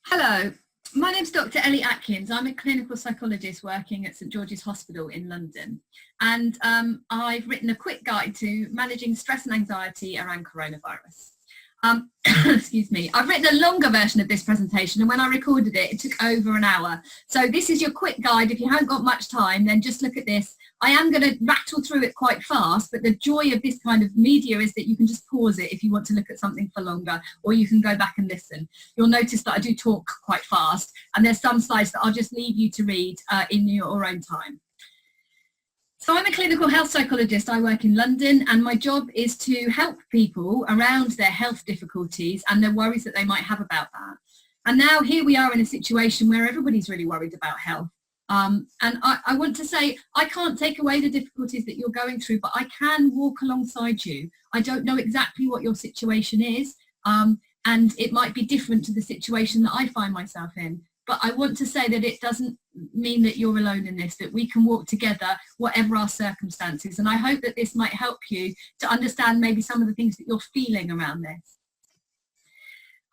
Hello, my name's Dr. Ellie Atkins. I'm a clinical psychologist working at St George's Hospital in London, and I've written a quick guide to managing stress and anxiety around coronavirus. Excuse me, I've written a longer version of this presentation, and when I recorded it, it took over an hour. So this is your quick guide. If you haven't got much time, then just look at this. I am going to rattle through it quite fast, but the joy of this kind of media is that you can just pause it if you want to look at something for longer, or you can go back and listen. You'll notice that I do talk quite fast, and there's some slides that I'll just leave you to read in your own time. So I'm a clinical health psychologist. I work in London, and my job is to help people around their health difficulties and their worries that they might have about that. And now here we are in a situation where everybody's really worried about health. And I want to say, I can't take away the difficulties that you're going through, but I can walk alongside you. I don't know exactly what your situation is, and it might be different to the situation that I find myself in. But I want to say that it doesn't mean that you're alone in this, that we can walk together, whatever our circumstances. And I hope that this might help you to understand maybe some of the things that you're feeling around this.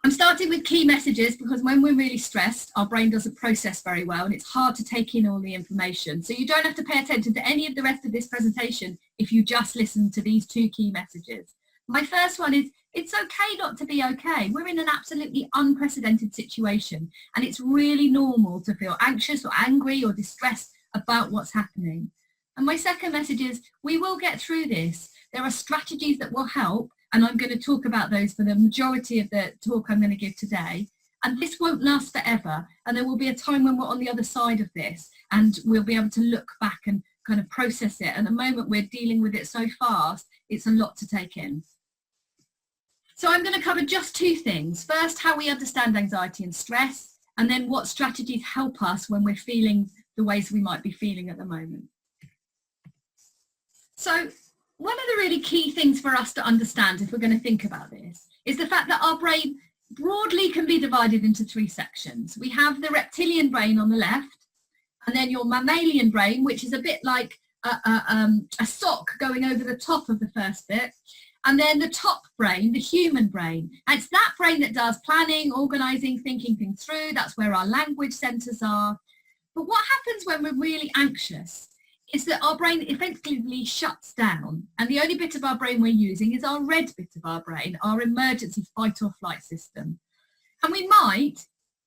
I'm starting with key messages because when we're really stressed, our brain doesn't process very well and it's hard to take in all the information. So you don't have to pay attention to any of the rest of this presentation if you just listen to these two key messages. My first one is, it's okay not to be okay. We're in an absolutely unprecedented situation, and it's really normal to feel anxious or angry or distressed about what's happening. And my second message is, we will get through this. There are strategies that will help, and I'm going to talk about those for the majority of the talk I'm going to give today. And this won't last forever, and there will be a time when we're on the other side of this, and we'll be able to look back and kind of process it. And at the moment, we're dealing with it so fast, it's a lot to take in. So I'm going to cover just two things. First, how we understand anxiety and stress, and then what strategies help us when we're feeling the ways we might be feeling at the moment. So one of the really key things for us to understand, if we're going to think about this, is the fact that our brain broadly can be divided into three sections. We have the reptilian brain on the left, and then your mammalian brain, which is a bit like a sock going over the top of the first bit. And then the top brain, the human brain. And it's that brain that does planning, organising, thinking things through. That's where our language centres are. But what happens when we're really anxious is that our brain effectively shuts down. And the only bit of our brain we're using is our red bit of our brain, our emergency fight or flight system. And we might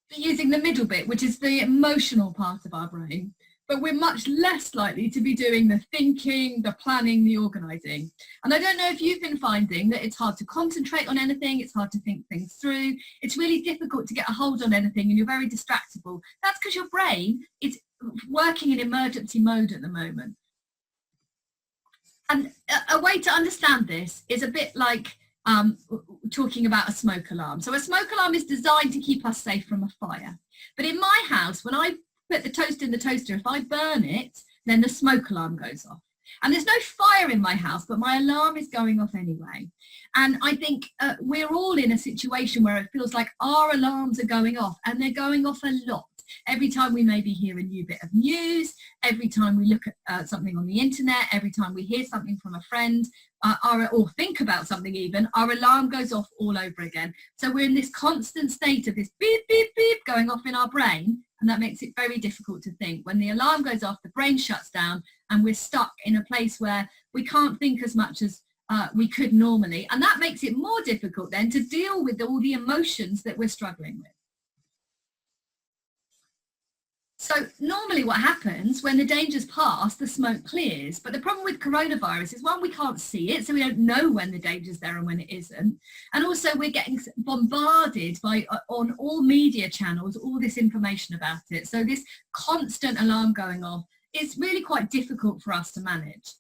be using the middle bit, which is the emotional part of our brain. But we're much less likely to be doing the thinking, the planning, the organising. And I don't know if you've been finding that it's hard to concentrate on anything, it's hard to think things through, it's really difficult to get a hold on anything and you're very distractible. That's because your brain is working in emergency mode at the moment. And a way to understand this is a bit like talking about a smoke alarm. So a smoke alarm is designed to keep us safe from a fire. But in my house, when I put the toast in the toaster, if I burn it, then the smoke alarm goes off. And there's no fire in my house, but my alarm is going off anyway. And I think we're all in a situation where it feels like our alarms are going off, and they're going off a lot. Every time we maybe hear a new bit of news, every time we look at something on the internet, every time we hear something from a friend, or think about something even, our alarm goes off all over again. So we're in this constant state of this beep, beep, beep going off in our brain, and that makes it very difficult to think. When the alarm goes off, the brain shuts down, and we're stuck in a place where we can't think as much as we could normally. And that makes it more difficult then to deal with all the emotions that we're struggling with. So normally what happens when the danger's passed, the smoke clears. But the problem with coronavirus is, one, we can't see it, so we don't know when the danger's there and when it isn't. And also we're getting bombarded by, on all media channels, all this information about it. So this constant alarm going off is really quite difficult for us to manage.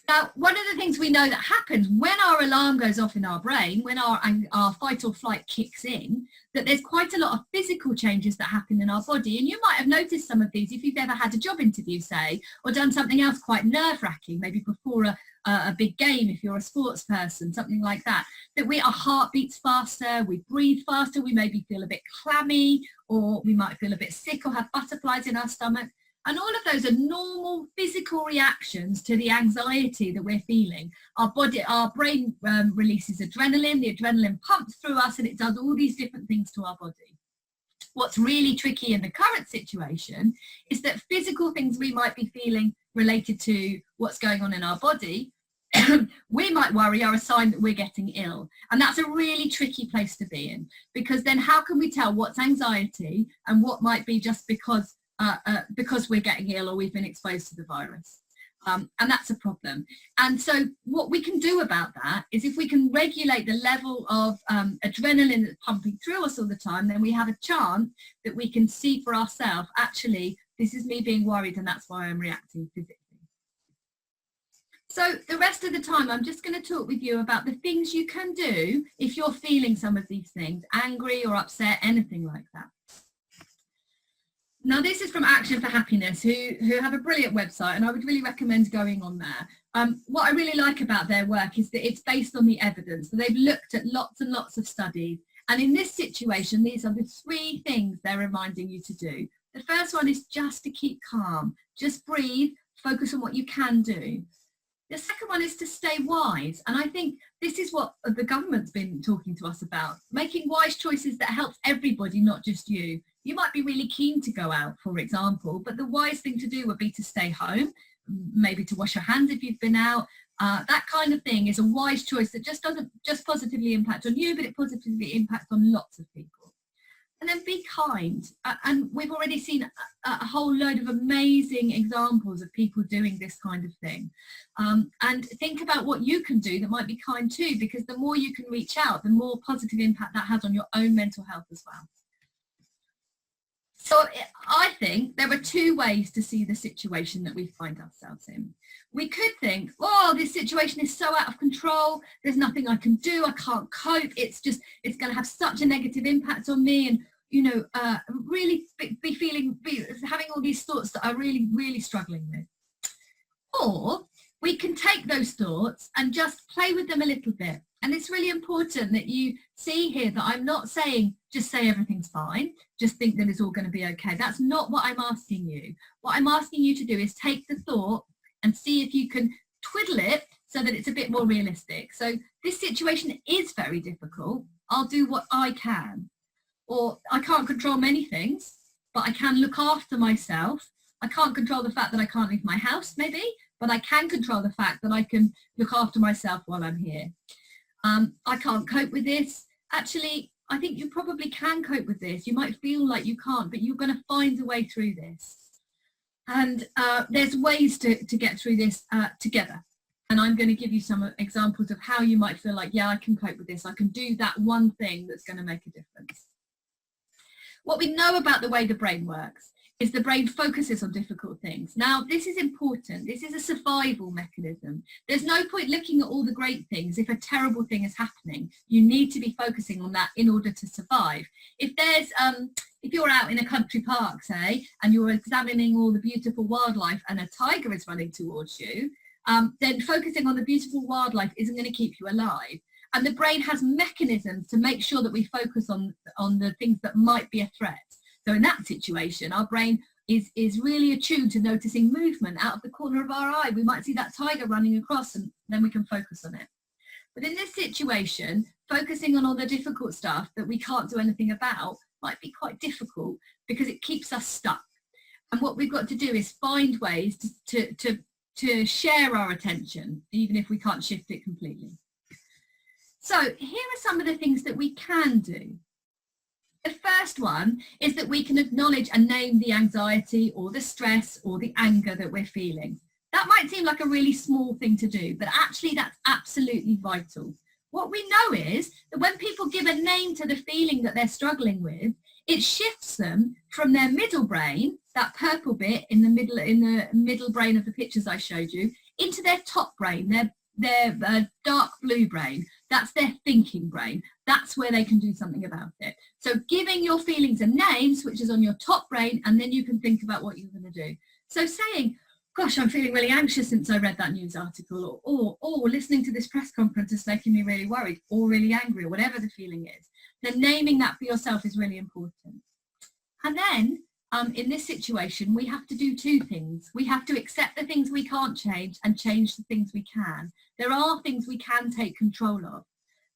Now, one of the things we know that happens when our alarm goes off in our brain, when our fight or flight kicks in, that there's quite a lot of physical changes that happen in our body. And you might have noticed some of these if you've ever had a job interview, say, or done something else quite nerve-wracking, maybe before a big game if you're a sports person, something like that, that our heart beats faster, we breathe faster, we maybe feel a bit clammy, or we might feel a bit sick or have butterflies in our stomach. And all of those are normal physical reactions to the anxiety that we're feeling. Our brain releases adrenaline, the adrenaline pumps through us and it does all these different things to our body. What's really tricky in the current situation is that physical things we might be feeling related to what's going on in our body, we might worry are a sign that we're getting ill. And that's a really tricky place to be in, because then how can we tell what's anxiety and what might be just because we're getting ill or we've been exposed to the virus? And that's a problem. And so what we can do about that is, if we can regulate the level of adrenaline that's pumping through us all the time, then we have a chance that we can see for ourselves, actually, this is me being worried and that's why I'm reacting physically. So the rest of the time, I'm just going to talk with you about the things you can do if you're feeling some of these things, angry or upset, anything like that. Now, this is from Action for Happiness, who have a brilliant website, and I would really recommend going on there. What I really like about their work is that it's based on the evidence. So they've looked at lots and lots of studies. And in this situation, these are the 3 things they're reminding you to do. The first one is just to keep calm. Just breathe, focus on what you can do. The second one is to stay wise. And I think this is what the government's been talking to us about, making wise choices that helps everybody, not just you. You might be really keen to go out, for example, but the wise thing to do would be to stay home, maybe to wash your hands if you've been out. That kind of thing is a wise choice that just doesn't just positively impact on you, but it positively impacts on lots of people. And then be kind. And we've already seen a whole load of amazing examples of people doing this kind of thing. And think about what you can do that might be kind too, because the more you can reach out, the more positive impact that has on your own mental health as well. So I think there are 2 ways to see the situation that we find ourselves in. We could think, oh, this situation is so out of control, there's nothing I can do, I can't cope, it's going to have such a negative impact on me, and really having all these thoughts that I'm really, really struggling with. Or we can take those thoughts and just play with them a little bit. And it's really important that you see here that I'm not saying just say everything's fine, just think that it's all going to be okay. That's not what I'm asking you. What I'm asking you to do is take the thought and see if you can twiddle it so that it's a bit more realistic. So this situation is very difficult. I'll do what I can. Or I can't control many things, but I can look after myself. I can't control the fact that I can't leave my house, maybe, but I can control the fact that I can look after myself while I'm here. I can't cope with this. Actually, I think you probably can cope with this. You might feel like you can't, but you're going to find a way through this. And there's ways to get through this together. And I'm going to give you some examples of how you might feel like, yeah, I can cope with this. I can do that one thing that's going to make a difference. What we know about the way the brain works is the brain focuses on difficult things. Now, this is important. This is a survival mechanism. There's no point looking at all the great things if a terrible thing is happening. You need to be focusing on that in order to survive. If you're out in a country park, say, and you're examining all the beautiful wildlife and a tiger is running towards you, then focusing on the beautiful wildlife isn't going to keep you alive. And the brain has mechanisms to make sure that we focus on the things that might be a threat. So in that situation, our brain is really attuned to noticing movement out of the corner of our eye. We might see that tiger running across and then we can focus on it. But in this situation, focusing on all the difficult stuff that we can't do anything about might be quite difficult because it keeps us stuck. And what we've got to do is find ways to share our attention, even if we can't shift it completely. So here are some of the things that we can do. The first one is that we can acknowledge and name the anxiety or the stress or the anger that we're feeling. That might seem like a really small thing to do, but actually that's absolutely vital. What we know is that when people give a name to the feeling that they're struggling with, it shifts them from their middle brain, that purple bit in the middle brain of the pictures I showed you, into their top brain, their dark blue brain. That's their thinking brain. That's where they can do something about it. So giving your feelings a name switches on your top brain, and then you can think about what you're going to do. So saying, gosh, I'm feeling really anxious since I read that news article, or listening to this press conference is making me really worried or really angry, or whatever the feeling is, then naming that for yourself is really important. And then in this situation, we have to do two things. We have to accept the things we can't change and change the things we can. There are things we can take control of.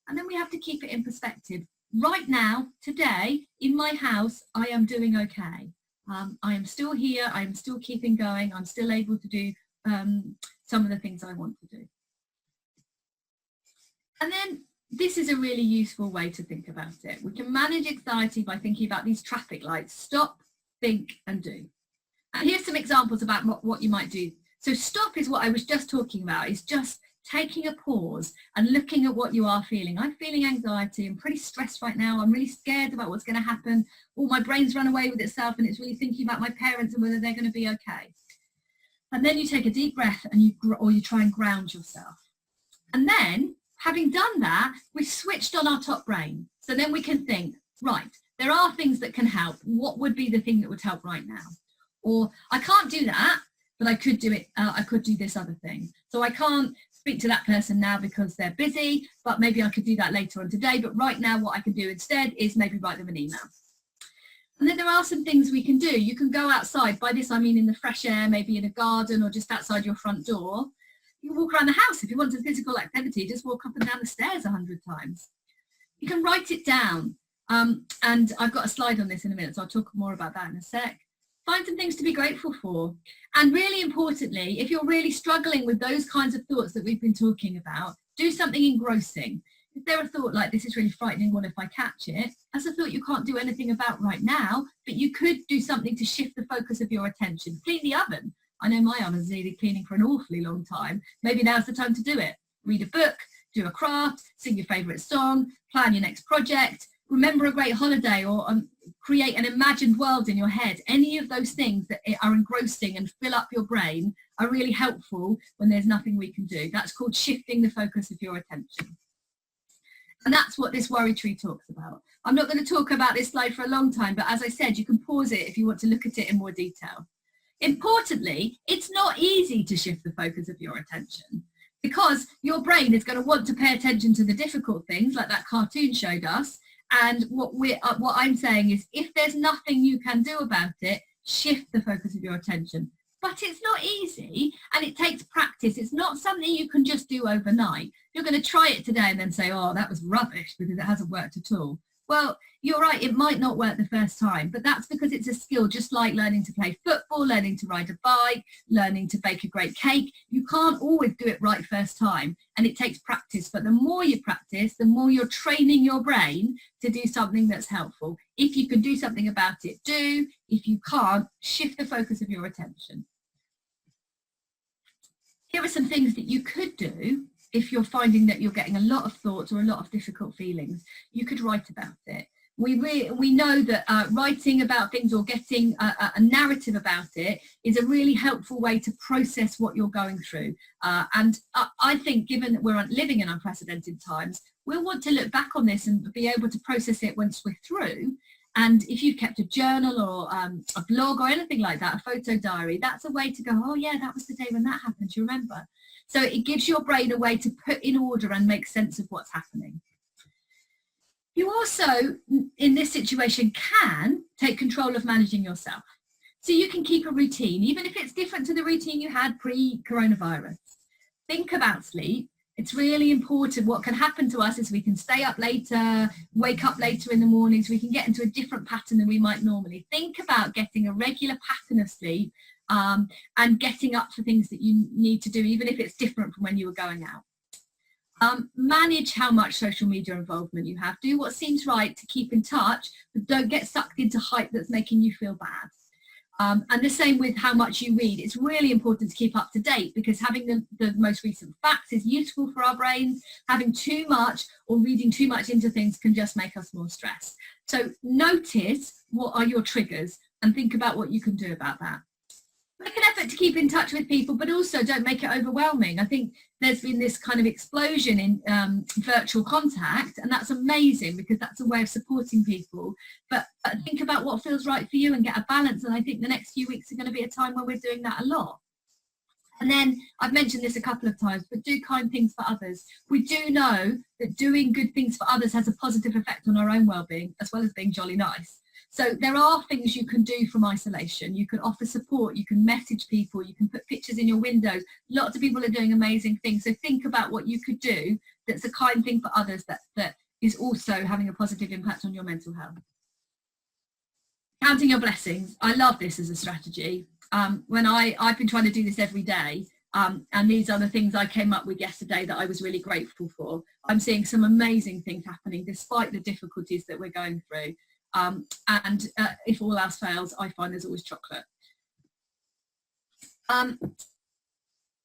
And then we have to keep it in perspective. Right now, today, in my house, I am doing okay. I am still here. I am still keeping going. I'm still able to do some of the things I want to do. And then this is a really useful way to think about it. We can manage anxiety by thinking about these traffic lights: stop, think, and do. And here's some examples about what you might do. So stop is what I was just talking about, is just taking a pause and looking at what you are feeling. I'm feeling anxiety. I'm pretty stressed right now. I'm really scared about what's going to happen. Or my brain's run away with itself and it's really thinking about my parents and whether they're going to be okay. And then you take a deep breath and you try and ground yourself. And then, having done that, we've switched on our top brain. So then we can think, right, there are things that can help. What would be the thing that would help right now? Or I can't do that, but I could do it. I could do this other thing. So I can't speak to that person now because they're busy, but maybe I could do that later on today. But right now, what I can do instead is maybe write them an email. And then there are some things we can do. You can go outside. By this, I mean in the fresh air, maybe in a garden or just outside your front door. You can walk around the house. If you want a physical activity, just walk up and down the stairs 100 times. You can write it down. And I've got a slide on this in a minute, so I'll talk more about that in a sec. Find some things to be grateful for. And really importantly, if you're really struggling with those kinds of thoughts that we've been talking about, do something engrossing. If there a thought like, this is really frightening, what if I catch it? That's a thought you can't do anything about right now, but you could do something to shift the focus of your attention. Clean the oven. I know my oven's needed cleaning for an awfully long time. Maybe now's the time to do it. Read a book, do a craft, sing your favourite song, plan your next project, remember a great holiday, or create an imagined world in your head. Any of those things that are engrossing and fill up your brain are really helpful when there's nothing we can do. That's called shifting the focus of your attention. And that's what this worry tree talks about. I'm not going to talk about this slide for a long time, but as I said, you can pause it if you want to look at it in more detail. Importantly, it's not easy to shift the focus of your attention, because your brain is going to want to pay attention to the difficult things like that cartoon showed us. And what I'm saying is, if there's nothing you can do about it, shift the focus of your attention. But it's not easy, and it takes practice. It's not something you can just do overnight. You're going to try it today and then say, oh, that was rubbish because it hasn't worked at all. Well, you're right, it might not work the first time, but that's because it's a skill, just like learning to play football, learning to ride a bike, learning to bake a great cake. You can't always do it right first time, and it takes practice. But the more you practice, the more you're training your brain to do something that's helpful. If you can do something about it, do. If you can't, shift the focus of your attention. Here are some things that you could do if you're finding that you're getting a lot of thoughts or a lot of difficult feelings. You could write about it. We know that writing about things or getting a narrative about it is a really helpful way to process what you're going through. And I think, given that we're living in unprecedented times, we'll want to look back on this and be able to process it once we're through. And if you've kept a journal or a blog or anything like that, a photo diary, that's a way to go, oh yeah, that was the day when that happened, do you remember? So it gives your brain a way to put in order and make sense of what's happening. You also, in this situation, can take control of managing yourself. So you can keep a routine, even if it's different to the routine you had pre-coronavirus. Think about sleep. It's really important. What can happen to us is we can stay up later, wake up later in the mornings, we can get into a different pattern than we might normally. Think about getting a regular pattern of sleep and getting up for things that you need to do, even if it's different from when you were going out. Manage how much social media involvement you have. Do what seems right to keep in touch, but don't get sucked into hype that's making you feel bad. And the same with how much you read. It's really important to keep up to date, because having the most recent facts is useful for our brains. Having too much or reading too much into things can just make us more stressed. So notice what are your triggers and think about what you can do about that. Make an effort to keep in touch with people, but also don't make it overwhelming. I think there's been this kind of explosion in virtual contact, and that's amazing because that's a way of supporting people. But think about what feels right for you and get a balance. And I think the next few weeks are going to be a time where we're doing that a lot. And then I've mentioned this a couple of times, but do kind things for others. We do know that doing good things for others has a positive effect on our own well-being, as well as being jolly nice. So there are things you can do from isolation. You can offer support, you can message people, you can put pictures in your windows. Lots of people are doing amazing things. So think about what you could do that's a kind thing for others that is also having a positive impact on your mental health. Counting your blessings. I love this as a strategy. When I've been trying to do this every day, and these are the things I came up with yesterday that I was really grateful for. I'm seeing some amazing things happening despite the difficulties that we're going through. If all else fails, I find there's always chocolate. And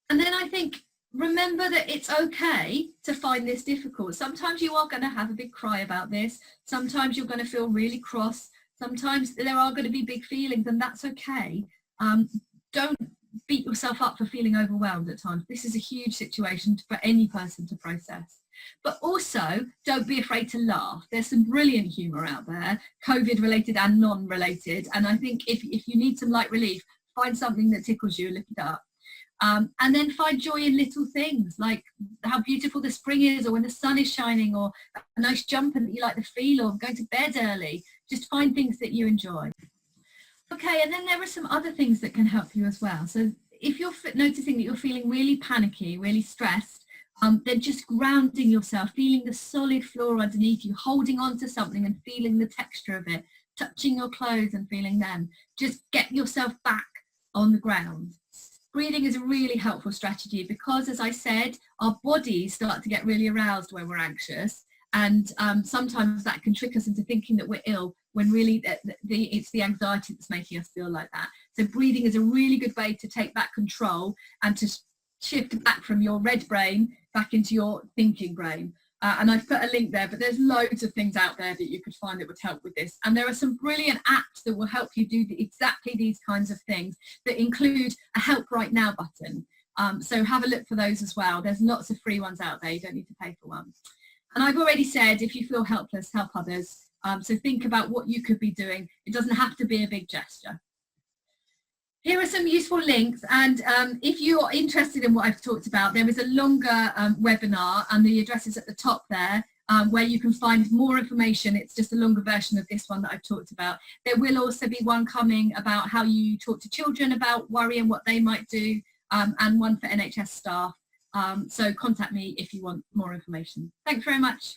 then I think, remember that it's okay to find this difficult. Sometimes you are going to have a big cry about this. Sometimes you're going to feel really cross. Sometimes there are going to be big feelings, and that's okay. Don't beat yourself up for feeling overwhelmed at times. This is a huge situation for any person to process. But also, don't be afraid to laugh. There's some brilliant humour out there, COVID related and non-related. And I think if you need some light relief, find something that tickles you, look it up. And then find joy in little things, like how beautiful the spring is, or when the sun is shining, or a nice jumper that you like the feel of, going to bed early. Just find things that you enjoy. Okay, and then there are some other things that can help you as well. So if you're noticing that you're feeling really panicky, really stressed, then just grounding yourself, feeling the solid floor underneath you, holding on to something and feeling the texture of it, touching your clothes and feeling them. Just get yourself back on the ground. Breathing is a really helpful strategy because, as I said, our bodies start to get really aroused when we're anxious. And sometimes that can trick us into thinking that we're ill, when really it's the anxiety that's making us feel like that. So breathing is a really good way to take back control and to shift back from your red brain back into your thinking brain. And I've put a link there, but there's loads of things out there that you could find that would help with this. And there are some brilliant apps that will help you do exactly these kinds of things that include a help right now button. So have a look for those as well. There's lots of free ones out there. You don't need to pay for one. And I've already said, if you feel helpless, help others. So think about what you could be doing. It doesn't have to be a big gesture. Here are some useful links, and if you're interested in what I've talked about, there is a longer webinar, and the address is at the top there, where you can find more information. It's just a longer version of this one that I've talked about. There will also be one coming about how you talk to children about worry and what they might do, and one for NHS staff. So contact me if you want more information. Thanks very much.